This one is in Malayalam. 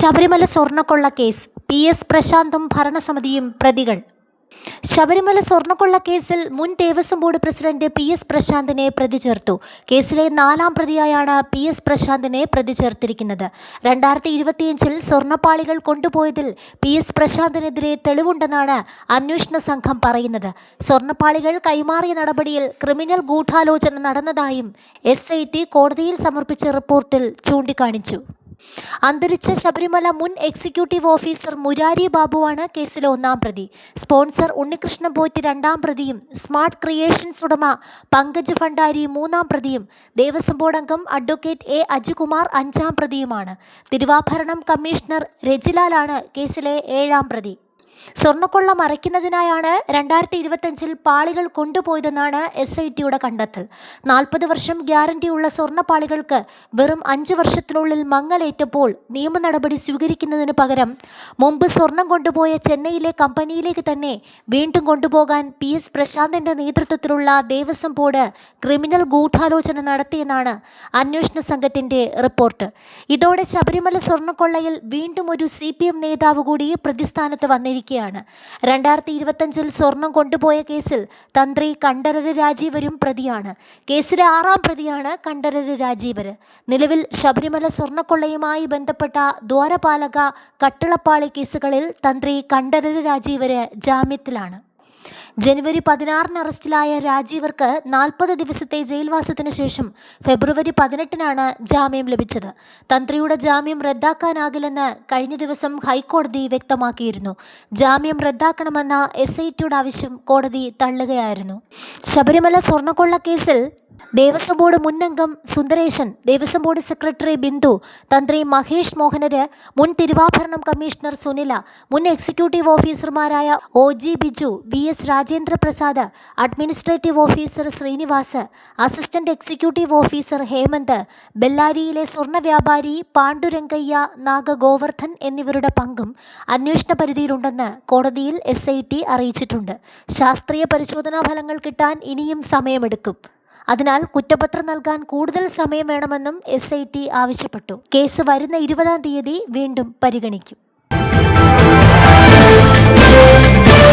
ശബരിമല സ്വർണ്ണക്കൊള്ള കേസ് PS പ്രശാന്തും ഭരണസമിതിയും പ്രതികൾ. ശബരിമല സ്വർണ്ണക്കൊള്ള കേസിൽ മുൻ ദേവസ്വം ബോർഡ് പ്രസിഡന്റ് PS പ്രശാന്തിനെ പ്രതി ചേർത്തു. കേസിലെ 4ാം പ്രതിയായാണ് PS പ്രശാന്തിനെ പ്രതി ചേർത്തിരിക്കുന്നത്. 2025-ൽ സ്വർണ്ണപ്പാളികൾ കൊണ്ടുപോയതിൽ PS പ്രശാന്തിനെതിരെ തെളിവുണ്ടെന്നാണ് അന്വേഷണ സംഘം പറയുന്നത്. സ്വർണ്ണപ്പാളികൾ കൈമാറിയ നടപടിയിൽ ക്രിമിനൽ ഗൂഢാലോചന നടന്നതായും SIT കോടതിയിൽ സമർപ്പിച്ച റിപ്പോർട്ടിൽ ചൂണ്ടിക്കാണിച്ചു. അന്തരിച്ച ശബരിമല മുൻ എക്സിക്യൂട്ടീവ് ഓഫീസർ മുരാരി ബാബുവാണ് കേസിലെ 1ാം പ്രതി. സ്പോൺസർ ഉണ്ണികൃഷ്ണൻ പോറ്റി 2ാം പ്രതിയും സ്മാർട്ട് ക്രിയേഷൻസ് ഉടമ പങ്കജ് ഭണ്ഡാരി 3ാം പ്രതിയും ദേവസ്വം ബോർഡ് അംഗം advocate A Ajikumar 5ാം പ്രതിയുമാണ്. Thiruvabharanam commissioner രജിലാലാണ് കേസിലെ 7ാം പ്രതി. സ്വർണ്ണക്കൊള്ള മറയ്ക്കുന്നതിനായാണ് 2025-ൽ പാളികൾ കൊണ്ടുപോയതെന്നാണ് SITയുടെ കണ്ടെത്തൽ. 40 വർഷം ഗ്യാരണ്ടിയുള്ള സ്വർണ്ണപ്പാളികൾക്ക് വെറും 5 വർഷത്തിനുള്ളിൽ മങ്ങലേറ്റപ്പോൾ നിയമ നടപടി സ്വീകരിക്കുന്നതിന് പകരം മുമ്പ് സ്വർണം കൊണ്ടുപോയ ചെന്നൈയിലെ കമ്പനിയിലേക്ക് തന്നെ വീണ്ടും കൊണ്ടുപോകാൻ PS പ്രശാന്തിന്റെ നേതൃത്വത്തിലുള്ള ദേവസ്വം ബോർഡ് ക്രിമിനൽ ഗൂഢാലോചന നടത്തിയെന്നാണ് അന്വേഷണ സംഘത്തിന്റെ റിപ്പോർട്ട്. ഇതോടെ ശബരിമല സ്വർണ്ണക്കൊള്ളയിൽ വീണ്ടും ഒരു CPM നേതാവ് കൂടി പ്രതിസ്ഥാനത്ത് വന്നിരിക്കുകയാണ്. 2025-ൽ സ്വർണം കൊണ്ടുപോയ കേസിൽ തന്ത്രി കണ്ഠരര് രാജീവരും പ്രതിയാണ്. കേസിലെ 6ാം പ്രതിയാണ് കണ്ഠരര് രാജീവര്. നിലവിൽ ശബരിമല സ്വർണ്ണക്കൊള്ളയുമായി ബന്ധപ്പെട്ട ദ്വാരപാലക, കട്ടിളപ്പാളി കേസുകളിൽ തന്ത്രി കണ്ഠരര് രാജീവര് ജാമ്യത്തിലാണ്. ജനുവരി 16-ന് അറസ്റ്റിലായ രാജീവർക്ക് 40 ദിവസത്തെ ജയിൽവാസത്തിന് ശേഷം ഫെബ്രുവരി 18-നാണ് ജാമ്യം ലഭിച്ചത്. തന്ത്രിയുടെ ജാമ്യം റദ്ദാക്കാനാകില്ലെന്ന് കഴിഞ്ഞ ദിവസം ഹൈക്കോടതി വ്യക്തമാക്കിയിരുന്നു. ജാമ്യം റദ്ദാക്കണമെന്ന SITയുടെ ആവശ്യം കോടതി തള്ളുകയായിരുന്നു. ശബരിമല സ്വർണ്ണക്കൊള്ള കേസിൽ ദേവസ്വം ബോർഡ് മുൻ അംഗം സുന്ദരേശൻ, ദേവസ്വം ബോർഡ് സെക്രട്ടറി ബിന്ദു, തന്ത്രി മഹേഷ് മോഹനര്, മുൻ തിരുവാഭരണം കമ്മീഷണർ സുനില, മുൻ എക്സിക്യൂട്ടീവ് ഓഫീസർമാരായ OG Biju, VS Rajendra Prasad, administrative officer Srinivas, assistant executive officer Hemant, ബെല്ലാരിയിലെ സ്വർണ്ണ വ്യാപാരി പാണ്ഡുരംഗയ്യ നാഗ ഗോവർദ്ധൻ എന്നിവരുടെ പങ്കും അന്വേഷണ പരിധിയിലുണ്ടെന്ന് കോടതിയിൽ SIT അറിയിച്ചിട്ടുണ്ട്. ശാസ്ത്രീയ പരിശോധനാ ഫലങ്ങൾ കിട്ടാൻ ഇനിയും സമയമെടുക്കും. അതിനാൽ കുറ്റപത്രം നൽകാൻ കൂടുതൽ സമയം വേണമെന്നും SIT ആവശ്യപ്പെട്ടു. കേസ് വരുന്ന 20-ാം തീയതി വീണ്ടും പരിഗണിക്കും.